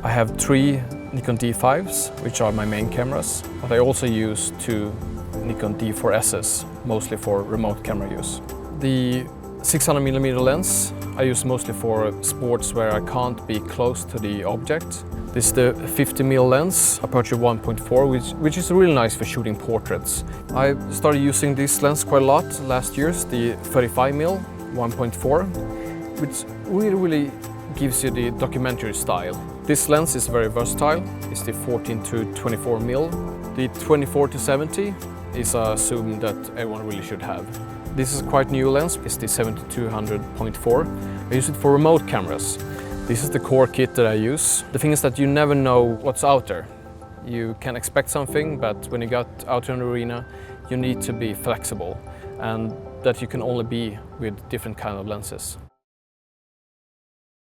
I have 3 Nikon D5s, which are my main cameras, but I also use 2 Nikon D4Ss, mostly for remote camera use. The 600mm lens I use mostly for sports where I can't be close to the object. This is the 50mm lens, aperture 1.4, which is really nice for shooting portraits. I started using this lens quite a lot last year, the 35mm 1.4, which really gives you the documentary style. This lens is very versatile. It's the 14 to 24mm. The 24 to 70 is a zoom that everyone really should have. This is a quite new lens. It's the 7200.4. I use it for remote cameras. This is the core kit that I use. The thing is that you never know what's out there. You can expect something, but when you got out in the arena, you need to be flexible, and that you can only be with different kind of lenses.